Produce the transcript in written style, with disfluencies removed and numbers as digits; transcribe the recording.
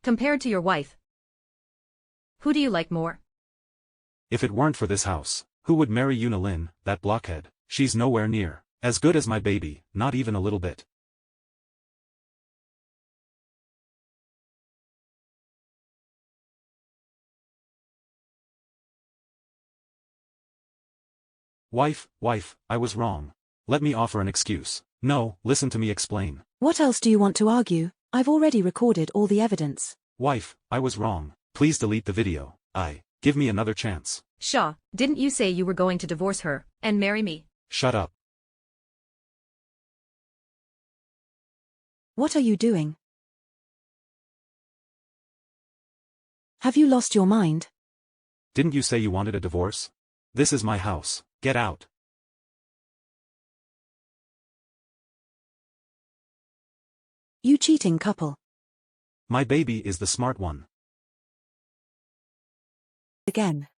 Compared to your wife, who do you like more? If it weren't for this house, who would marry Lynn, that blockhead? She's nowhere near as good as my baby, not even a little bit. Wife, I was wrong. Let me offer an excuse. No, listen to me explain. What else do you want to argue? I've already recorded all the evidence. Wife, I was wrong. Please delete the video. Give me another chance. Shaw, didn't you say you were going to divorce her and marry me? Shut up. What are you doing? Have you lost your mind? Didn't you say you wanted a divorce? This is my house. Get out. You cheating couple. My baby is the smart one. Again.